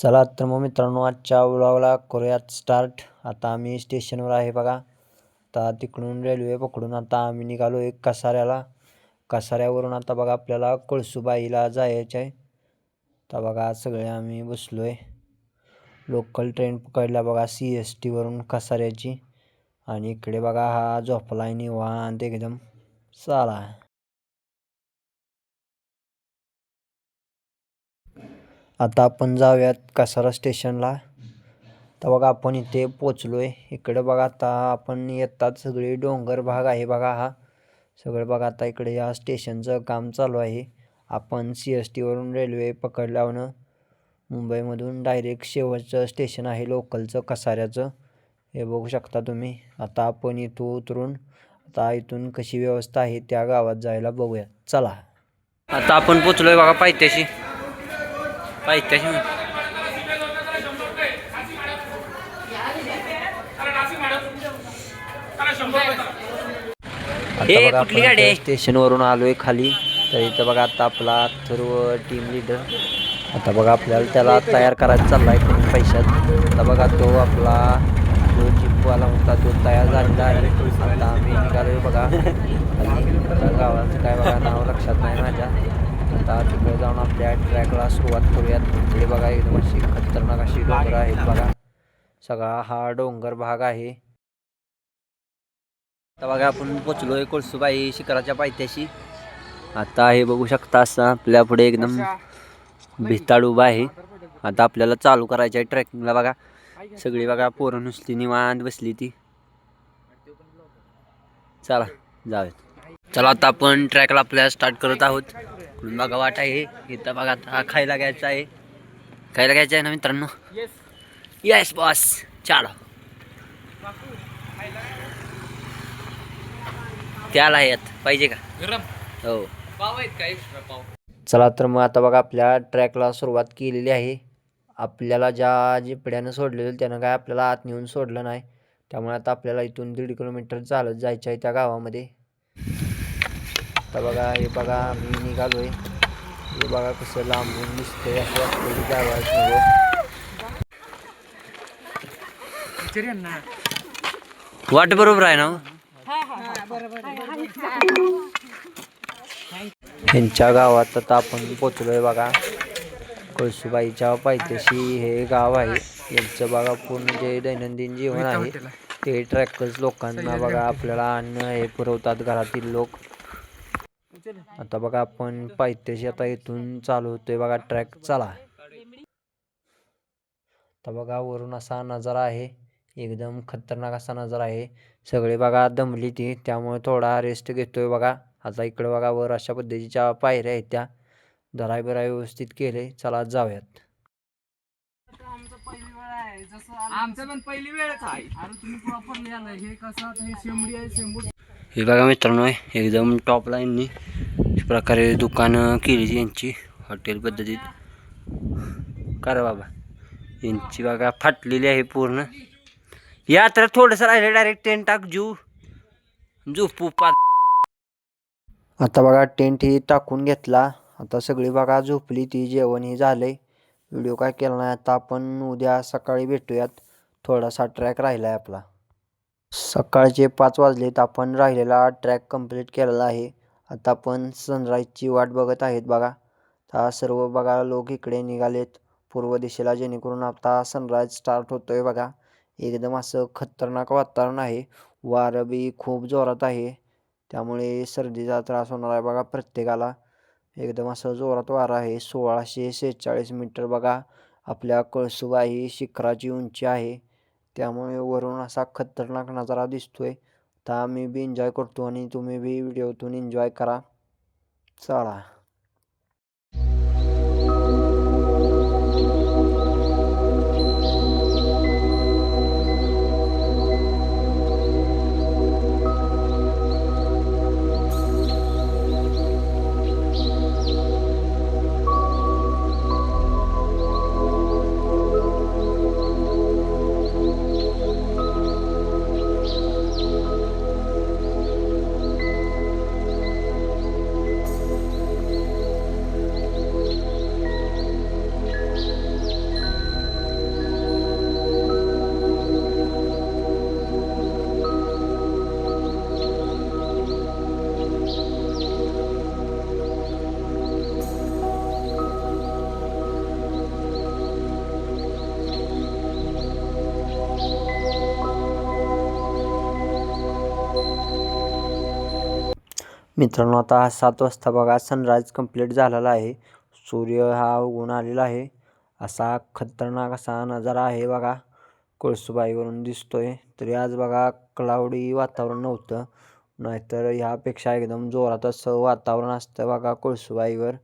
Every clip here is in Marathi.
चला तर मग मित्रांनो आजच्या व्लॉगला करूयात स्टार्ट. आता आम्ही स्टेशनवर आहे बघा. आता तिकडून रेल्वे पकडून आता आम्ही निघालो एक कसाऱ्याला. कसाऱ्यावरून आता बघा आपल्याला कळसूबाईला जायचं आहे. आता बघा सगळे आम्ही बसलो आहे. लोकल ट्रेन पकडल्या बघा CSTवरून कसाऱ्याची. आणि इकडे बघा हा झोपलाय निवांत एकदम. चला आता आपण जाऊयात कसारा स्टेशनला. तर बघा आपण इथे पोचलो आहे. इकडे बघा आता आपण येतात सगळे डोंगर भाग आहे बघा हा. सगळं बघा आता इकडे या स्टेशनचं काम चालू आहे. आपण CSTवरून रेल्वे पकडल्यावर मुंबईमधून डायरेक्ट शेवटचं स्टेशन आहे लोकलचं कसाऱ्याचं. हे बघू शकता तुम्ही. आता आपण इथून उतरून आता इथून कशी व्यवस्था आहे त्या गावात जायला बघूया. चला आता आपण पोचलोय बघा पायथ्याशी. कुठली गाडी स्टेशनवरून आलोय खाली. तर इथं बघा आता आपला सर्व टीम लीडर आता बघा आपल्याला त्याला तयार करायचा चाललाय कमी पैशात. आता बघा तो आपला जो जीपवाला होता तो तयार झालेला आहे. आता आम्ही निघालोय बघा खाली. गावाचं काय बघा नाव लक्षात नाही माझ्या. आता तिकडे जाऊन आपल्या ट्रॅकला सुरुवात करूयात. इकडे बघा एकदम अशी खतरनाक अशी डोंगर आहेत बघा. सगळा हा डोंगर भाग आहे. आता बघा आपण पोचलोय कळसूबाई शिखराच्या पायथ्याशी. आता हे बघू शकता असं आपल्या पुढे एकदम भिताड उभा आहे. आता आपल्याला चालू करायचं आहे ट्रेकिंगला बघा. सगळी बघा पोरं नुसती निवांत बसली ती. चला जाऊयात. चला आता आपण ट्रॅकला आपल्याला स्टार्ट करत आहोत. बघा वाट आहे इथं बघा. आता खायला घ्यायचं आहे. खायला घ्यायचं आहे ना मित्रांनो. येस बॉस चला. त्याला येत पाहिजे का हो पाव आहेत का एक्स्ट्रा पाव. चला तर मग आता बघा आपल्या ट्रॅकला सुरुवात केलेली आहे. आपल्याला ज्या जिपड्यानं सोडलेलं त्यानं काय आपल्याला आत नेऊन सोडलं नाही. त्यामुळे आता आपल्याला इथून 1.5 किलोमीटर चालत जायचं आहे त्या गावामध्ये. आता बघा हे बघा आम्ही निघालोय. हे बघा कसं लांबून दिसतंय असं वाटतं की जायचं वाट बरोबर आहे ना. ह्यांच्या गावात आता आपण पोचलोय बघा. कळसूबाईच्या पायथ्याशी हे गाव आहे. यांचं बघा पूर्ण जे दैनंदिन जीवन आहे ते ट्रॅकर्स लोकांना बघा आपल्याला अन्न हे पुरवतात घरातील लोक. आता बघा आपण पायथ्याशी आता इथून चालू होतोय बघा ट्रॅक. चला आता बघा वरून असा नजारा आहे. एकदम खतरनाक असा नजारा आहे. सगळे बघा दमली ती त्यामुळे थोडा रेस्ट घेतोय बघा. आता इकडे बघा वर अशा पद्धतीच्या पायऱ्या आहेत त्या धराय बिराय व्यवस्थित केले. चला जाऊयात. हे बघा मित्रांनो एकदम टॉप लाईननी प्रकारे दुकानं केली यांची हॉटेल पद्धतीत. का रे बाबा यांची बघा फाटलेली आहे पूर्ण. या तर थोडंसं राहिलं डायरेक्ट टेंट टाक झोपू. आता बघा टेंट ही टाकून घेतला. आता सगळी बघा झोपली ती. जेवण ही झालंय. व्हिडिओ काय केला नाही. आता आपण उद्या सकाळी भेटूयात. थोडासा ट्रॅक राहिला आहे आपला. सकाळचे 5 वाजलेत. आपण राहिलेला ट्रॅक कंप्लीट केलेला आहे. आता आपण सनराईजची वाट बघत आहेत बघा. आता सर्व बघा लोक इकडे निघालेत पूर्व दिशेला जेणेकरून आता सनराईज स्टार्ट होतोय बघा. एकदम असं खतरनाक वातावरण आहे. वारं बी खूप जोरात आहे. त्यामुळे सर्दीचा त्रास होणार आहे बघा प्रत्येकाला. एकदम असं जोरात वारा आहे. 1646 मीटर बघा आपल्या कळसूबाई शिखराची उंची आहे. त्यामुळे वरून असा खतरनाक नजारा दिसतोय. तर मी बी एन्जॉय करतो आणि तुम्ही बी व्हिडिओतून एन्जॉय करा. चला मित्रांनो आता 7 वाजता बघा सनराईज कंप्लीट झालेला आहे. सूर्य हा उगवून आलेला आहे. असा खतरनाक असा नजारा आहे बघा, कळसूबाईवरून दिसतोय. तरी आज बघा क्लाउडी वातावरण नव्हतं, नाहीतर ह्यापेक्षा एकदम जोरात असं वातावरण असतं बघा कळसूबाईवर.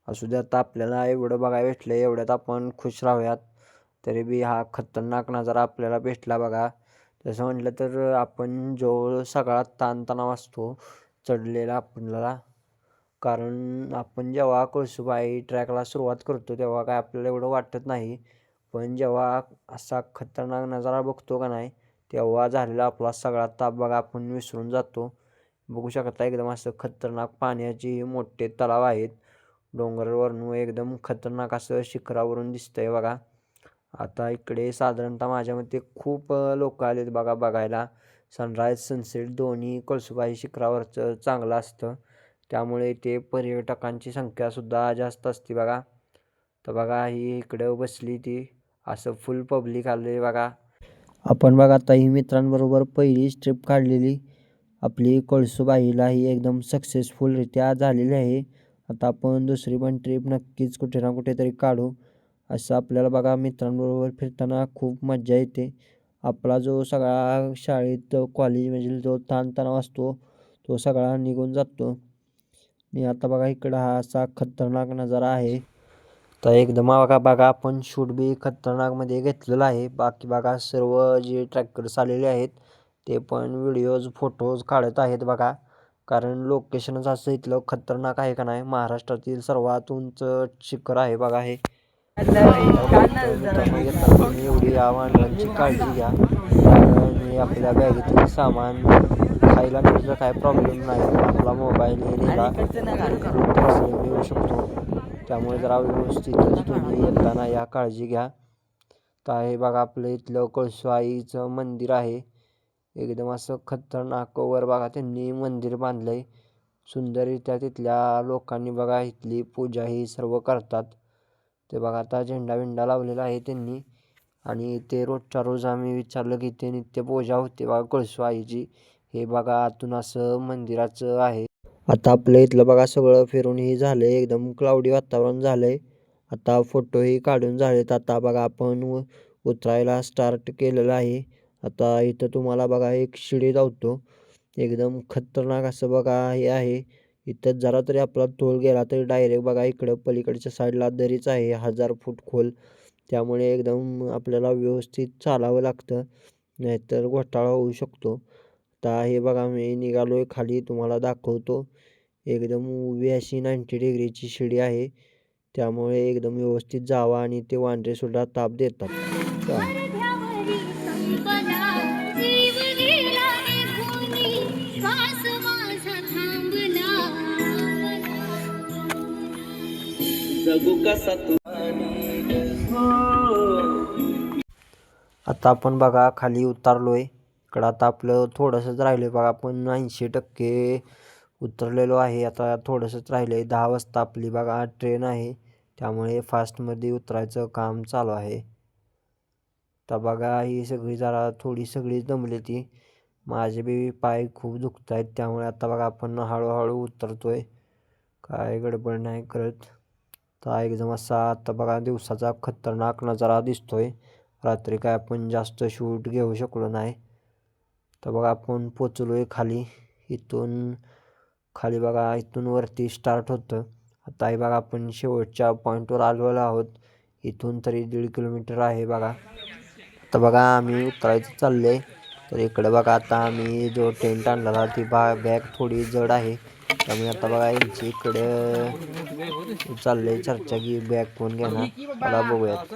असू द्या आता आपल्याला एवढं बघायला भेटलं, एवढ्यात आपण खुश राहूयात. तरी बी हा खतरनाक नजारा आपल्याला भेटला बघा. तसं म्हटलं तर आपण जो सगळा ताणतणाव असतो चढलेला आपल्याला, कारण आपण जेव्हा कळसूबाई ट्रॅकला सुरुवात करतो तेव्हा काय आपल्याला एवढं वाटत नाही, पण जेव्हा असा खतरनाक नजारा बघतो का नाही तेव्हा झालेला आपला सगळा ताप बघा आपण विसरून जातो. बघू शकता एकदम असं खतरनाक पाण्याची मोठे तलाव आहेत, डोंगरावरून एकदम खतरनाक असं शिखरावरून दिसतंय बघा. आता इकडे साधारणतः माझ्या मते खूप लोक आलेत बघा बघायला. सनराईज सनसेट दोन्ही कळसूबाई शिखरावरचं चांगलं असतं, त्यामुळे ते पर्यटकांची संख्यासुद्धा जास्त असते बघा. तर बघा ही इकडं बसली ती असं फुल पब्लिक आले बघा. आपण बघा आता ही मित्रांबरोबर पहिलीच ट्रिप काढलेली आपली कळसूबाईला ही एकदम सक्सेसफुलरित्या झालेली आहे. आता आपण दुसरी पण ट्रिप नक्कीच कुठे ना कुठेतरी काढू. असं आपल्याला बघा मित्रांबरोबर फिरताना खूप मज्जा येते. आपला जो सगळा शाळेत कॉलेजमधील जो ताणतणाव असतो तो सगळा निघून जातो. आणि आता बघा इकडं हा असा खतरनाक नजारा आहे. तर एकदम बघा आपण शूट बी खतरनाकमध्ये घेतलेलं आहे. बाकी बघा सर्व जे ट्रॅकर्स आलेले आहेत ते पण व्हिडिओज फोटोज काढत आहेत बघा, कारण लोकेशनच असं इथलं खतरनाक आहे का नाही. महाराष्ट्रातील सर्वात उंच शिखर आहे बघा हे. मित्रांनो येताना तुम्ही एवढी या वाहनांची काळजी घ्या, कारण हे आपल्या बॅगेतील सामान खायला नेलं काय प्रॉब्लेम नाही, पण आपला मोबाईल नेला खूप येऊ शकतो. त्यामुळे जरा व्यवस्थितच तुम्ही येताना या काळजी घ्या. तर हे बघा आपलं इथलं कळसूबाईचं मंदिर आहे, एकदम असं खतरनाक वर बघा त्यांनी मंदिर बांधलंय सुंदररित्या. तिथल्या लोकांनी बघा इथली पूजा ही सर्व करतात. ते बघा आता झेंडा विंडा लावलेला आहे त्यांनी, आणि ते रोजच्या रोज आम्ही विचारलं की ते नित्य पूजा होते बघा कळसूबाईची. हे बघा आतून असं मंदिराचं आहे. आता आपलं इथलं बघा सगळं फिरूनही झालंय, एकदम क्लाउडी वातावरण झालंय. आता फोटोही काढून झालेत. आता बघा आपण उतरायला स्टार्ट केलेलं आहे. आता इथं तुम्हाला बघा एक शिडी धावतो, एकदम खतरनाक असं बघा हे आहे. इथं जरा तरी आपला तोल गेला तरी डायरेक्ट बघा इकडं पलीकडच्या साईडला दरीच आहे 1000 फूट खोल. त्यामुळे एकदम आपल्याला व्यवस्थित चालावं लागतं, नाहीतर घोटाळा होऊ शकतो. आता हे बघा मी निघालोय खाली, तुम्हाला दाखवतो. एकदम उभी अशी 90 डिग्रीची शिडी आहे, त्यामुळे एकदम व्यवस्थित जावा, आणि ते वांद्रेसुद्धा ताप देतात. आता आपण बघा खाली उतरलोय. इकडं आता आपलं थोडंसंच राहिलं बघा, आपण 80% उतरलेलो आहे. आता थोडंसंच राहिलं आहे. 10 वाजता आपली बघा ट्रेन आहे, त्यामुळे फास्टमध्ये उतरायचं काम चालू आहे. तर बघा ही सगळी जरा थोडी सगळी दमली ती, माझे बी पाय खूप दुखत आहेत, त्यामुळे आता बघा आपण हळूहळू उतरतोय, काय गडबड नाही करत. तर एकदम असा आता बघा दिवसाचा खतरनाक नजारा दिसतोय. रात्री काय आपण जास्त शूट घेऊ शकलो नाही. तर बघा आपण पोचलोय खाली. इथून खाली बघा इथून वरती स्टार्ट होतं. आता हे बघा आपण शेवटच्या पॉईंटवर आलेलो आहोत. इथून तरी 1.5 किलोमीटर आहे बघा. तर बघा आम्ही उतरायचं चाललंय. तर इकडे बघा आता आम्ही जो टेंट आणलेला ती बॅग थोडी जड आहे, त्यामुळे आता बघा यांची इकडे चाललंय चर्चा की बॅग कोण घेणार. मला बघूयात.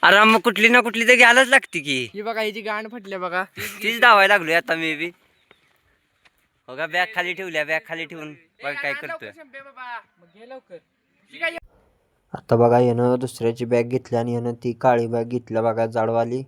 अरे मग कुठली ना कुठली तर घ्यायलाच लागते की. ही बघा हिची गांड फटल्या बघा, तीच धावायला लागलोय आता मी बी. बघा बॅग खाली ठेवल्या, बॅग खाली ठेवून बघा काय करतोय. आता बघा यानं दुसऱ्याची बॅग घेतली आणि यानं ती काळी बॅग घेतल्या बघा जाडवाली.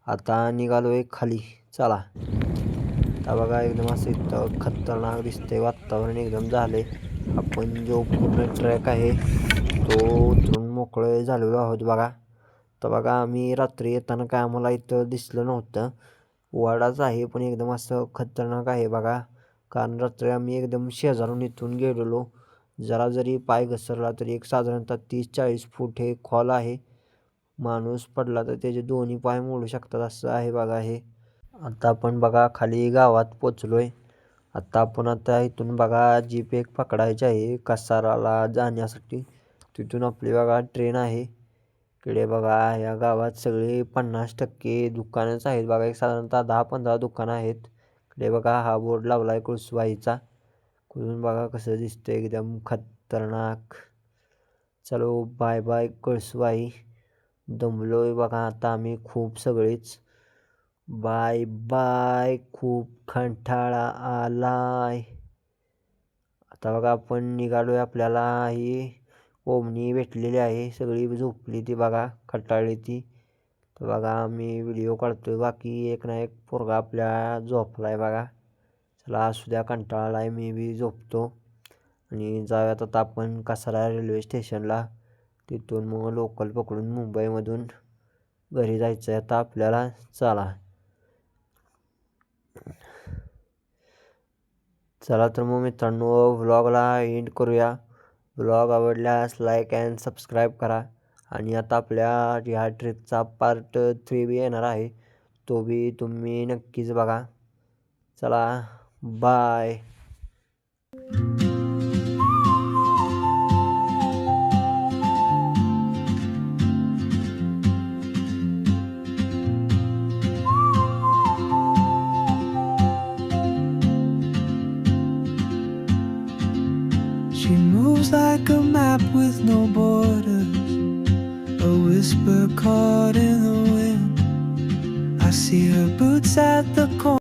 आता निघालोय खाली, चला. आता बघा एकदम असं इथं खतरनाक दिसतंय वातावरण एकदम झालंय. आपण जो पूर्ण ट्रॅक आहे तो उतरून मोकळे झालेलो आहोत बघा. तर बघा आम्ही रात्री येताना काय आम्हाला इथं दिसलं नव्हतं, वाडाच आहे पण एकदम असं खतरनाक आहे बघा. कारण रात्री आम्ही एकदम शेजारून इथून गेलेलो. जरा जरी पाय घसरला तरी एक साधारणतः 30-40 फूट हे खोल आहे. माणूस पडला तर त्याचे दोन्ही पाय मोडू शकतात असं आहे बघा हे. आता आपण बघा खाली गावात पोचलोय. आता इथून बघा जीप एक पकडायची आहे कसाराला जाण्यासाठी. तिथून आपली बघा ट्रेन आहे. इकडे बघा या गावात सगळे 50% दुकानंच आहेत बघा. एक साधारणतः 10-15 दुकानं आहेत. इकडे बघा हा बोर्ड लावला आहे कुळसुबाईचा. कुठून बघा कसं दिसतं एकदम खतरनाक. चलो बाय बाय कळसूबाई. दमलोय बघा आता आम्ही खूप सगळेच. Bye bye. खूप कंटाळा आलाय. आता बघा आपण निघालोय. आपल्याला ही ओमनी भेटलेली आहे. सगळी झोपली ती बघा, कंटाळली ती. तर बघा आम्ही व्हिडिओ काढतोय. बाकी एक ना एक पोरगा आपल्या झोपलाय बघा. चला असू द्या, कंटाळा आलाय, मी बी झोपतो. आणि जाऊयात आता आपण कसारा रेल्वे स्टेशनला. तिथून मग लोकल पकडून मुंबईमधून घरी जायचं आहे आता आपल्याला. चला चला तर मग मित्रांनो व्लॉगला एंड करूया. व्लॉग आवडल्यास लाईक अँड सबस्क्राईब करा. आणि आता आपल्या ह्या ट्रिपचा पार्ट 3 बी येणार आहे. तो बी तुम्ही नक्कीच बघा. चला bye. She moves like a map with no borders, a whisper caught in the wind. I see her boots at the corner.